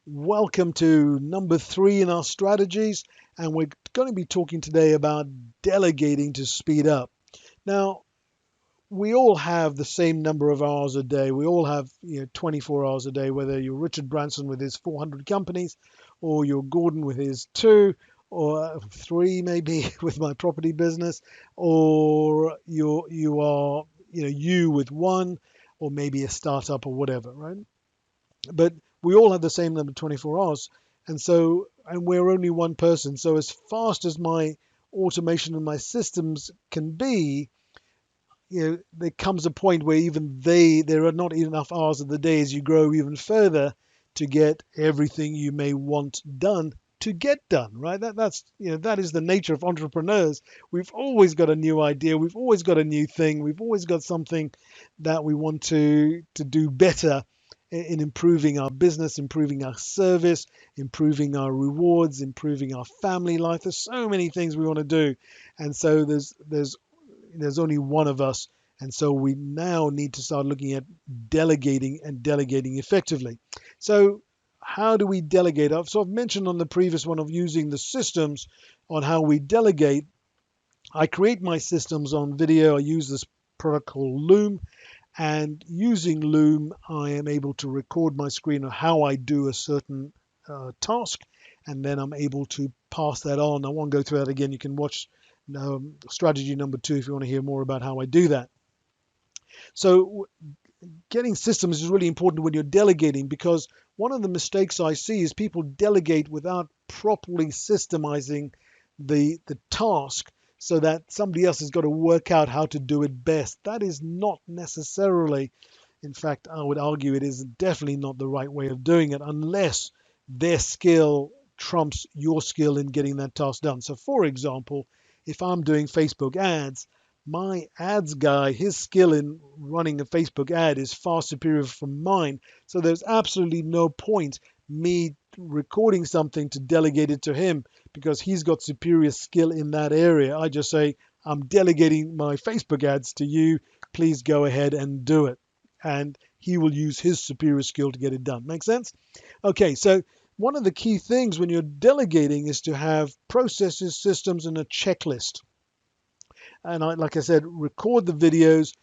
Welcome to number 3 in our strategies, and we're going to be talking today about delegating to speed up. Now, we all have the same number of hours a day. We all have 24 hours a day, whether you're Richard Branson with his 400 companies, or you're Gordon with his 2, or 3 maybe with my property business, or you are you with 1, or maybe a startup or whatever, right? But we all have the same number of 24 hours, and we're only one person. So as fast as my automation and my systems can be, there comes a point where even there are not enough hours of the day as you grow even further to get everything you may want done to get done, right? That is the nature of entrepreneurs. We've always got a new idea, we've always got a new thing, we've always got something that we want to do better in improving our business, improving our service, improving our rewards, improving our family life. There's so many things we want to do, and so there's only one of us, and so we now need to start looking at delegating and delegating effectively. So how do we delegate? I've mentioned on the previous one of using the systems on how we delegate. I create my systems on video. I use this product called Loom, and using Loom, I am able to record my screen of how I do a certain task, and then I'm able to pass that on. I won't go through that again. You can watch strategy number 2 if you want to hear more about how I do that. So getting systems is really important when you're delegating, because one of the mistakes I see is people delegate without properly systemizing the task, so that somebody else has got to work out how to do it best. That is not necessarily, in fact, I would argue it is definitely not the right way of doing it, unless their skill trumps your skill in getting that task done. So for example, if I'm doing Facebook ads, my ads guy, his skill in running a Facebook ad is far superior from mine. So there's absolutely no point me recording something to delegate it to him, because he's got superior skill in that area. I just say, I'm delegating my Facebook ads to you. Please go ahead and do it. And he will use his superior skill to get it done. Make sense? Okay, so one of the key things when you're delegating is to have processes, systems, and a checklist. And like I said, record the videos,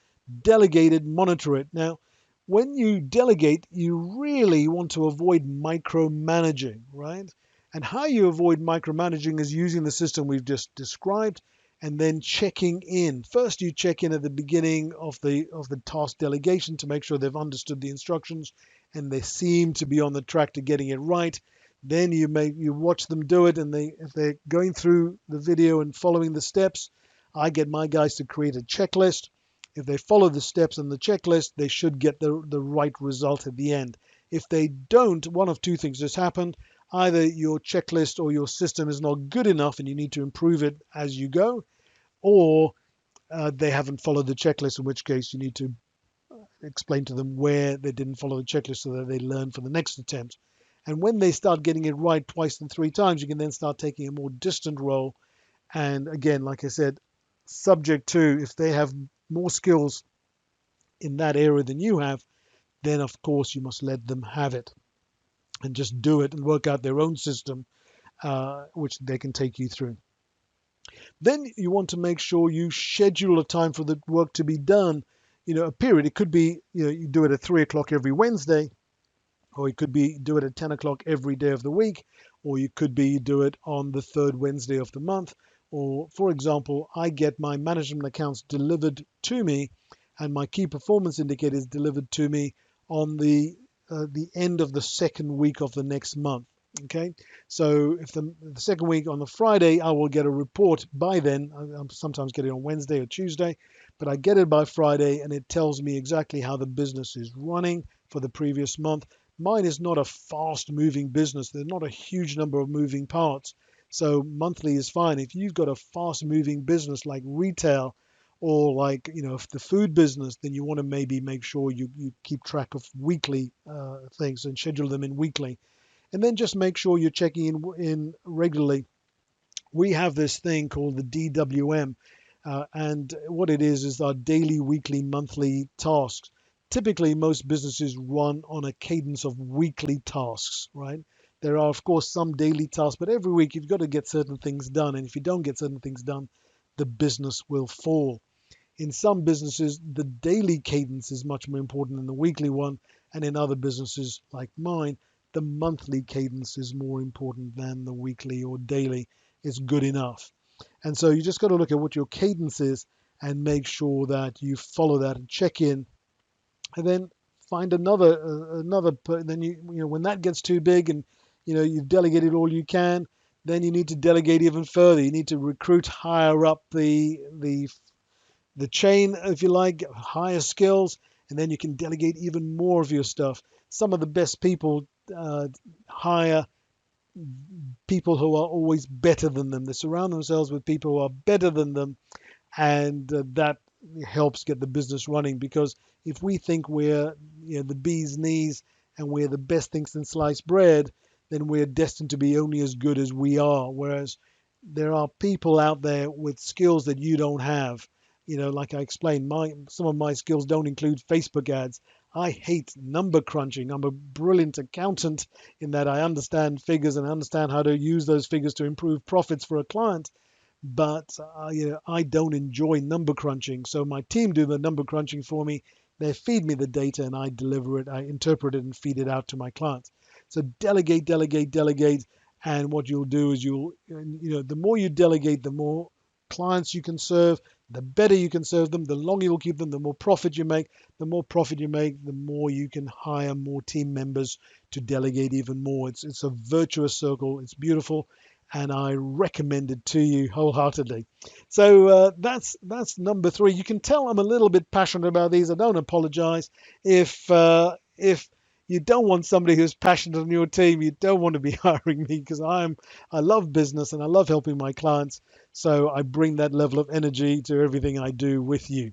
delegate it, monitor it. Now, when you delegate, you really want to avoid micromanaging, right? And how you avoid micromanaging is using the system we've just described, and then checking in. First, you check in at the beginning of the task delegation to make sure they've understood the instructions and they seem to be on the track to getting it right. Then you watch them do it, and if they're going through the video and following the steps, I get my guys to create a checklist. If they follow the steps in the checklist, they should get the right result at the end. If they don't, one of two things has happened. Either your checklist or your system is not good enough and you need to improve it as you go, or they haven't followed the checklist, in which case you need to explain to them where they didn't follow the checklist so that they learn for the next attempt. And when they start getting it right twice and 3 times, you can then start taking a more distant role. And again, like I said, subject to, if they have more skills in that area than you have, then of course you must let them have it and just do it and work out their own system, which they can take you through. Then you want to make sure you schedule a time for the work to be done, a period. It could be, you do it at 3 o'clock every Wednesday, or it could be do it at 10 o'clock every day of the week, or you could be do it on the 3rd Wednesday of the month. Or, for example, I get my management accounts delivered to me and my key performance indicators delivered to me on the end of the 2nd week of the next month. Okay, so if the 2nd week on the Friday, I will get a report by then. I sometimes get it on Wednesday or Tuesday, but I get it by Friday, and it tells me exactly how the business is running for the previous month. Mine is not a fast moving business. There's not a huge number of moving parts. So monthly is fine. If you've got a fast moving business like retail, or like, if the food business, then you want to maybe make sure you keep track of weekly things and schedule them in weekly. And then just make sure you're checking in regularly. We have this thing called the DWM, and what it is our daily, weekly, monthly tasks. typically most businesses run on a cadence of weekly tasks, right? There are, of course, some daily tasks, but every week you've got to get certain things done. And if you don't get certain things done, the business will fall. In some businesses, the daily cadence is much more important than the weekly one. And in other businesses like mine, the monthly cadence is more important than the weekly or daily. It's good enough. And so you just got to look at what your cadence is and make sure that you follow that and check in, and then find then you know when that gets too big and you've delegated all you can, then you need to delegate even further. You need to recruit higher up the chain, if you like, higher skills, and then you can delegate even more of your stuff. Some of the best people hire people who are always better than them. They surround themselves with people who are better than them, and that helps get the business running. Because if we think we're the bee's knees and we're the best things since sliced bread, then we're destined to be only as good as we are. Whereas there are people out there with skills that you don't have. Like I explained, some of my skills don't include Facebook ads. I hate number crunching. I'm a brilliant accountant in that I understand figures and understand how to use those figures to improve profits for a client, but I don't enjoy number crunching. So my team do the number crunching for me. They feed me the data and I deliver it, I interpret it and feed it out to my clients. So delegate, delegate, delegate. And what you'll do is the more you delegate, the more clients you can serve, the better you can serve them, the longer you'll keep them, the more profit you make. The more profit you make, the more you can hire more team members to delegate even more. It's a virtuous circle. It's beautiful, and I recommend it to you wholeheartedly. So that's number 3. You can tell I'm a little bit passionate about these. I don't apologize if you don't want somebody who's passionate on your team. You don't want to be hiring me, because I love business and I love helping my clients. So I bring that level of energy to everything I do with you.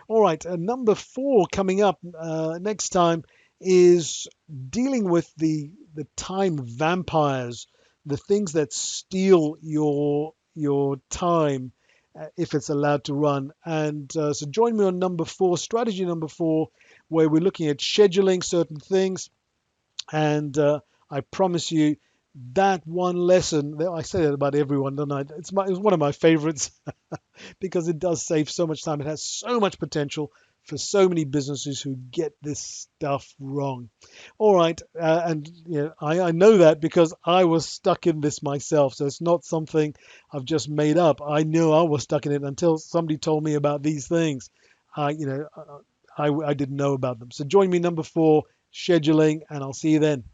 All right, number 4 coming up next time is dealing with the time vampires, the things that steal your time if it's allowed to run. And so join me on number 4, strategy number 4, where we're looking at scheduling certain things. And I promise you that one lesson, I say that about everyone, don't I? It's one of my favorites because it does save so much time. It has so much potential for so many businesses who get this stuff wrong. All right, and I know that because I was stuck in this myself. So it's not something I've just made up. I knew I was stuck in it until somebody told me about these things. I didn't know about them. So join me number 4, scheduling, and I'll see you then.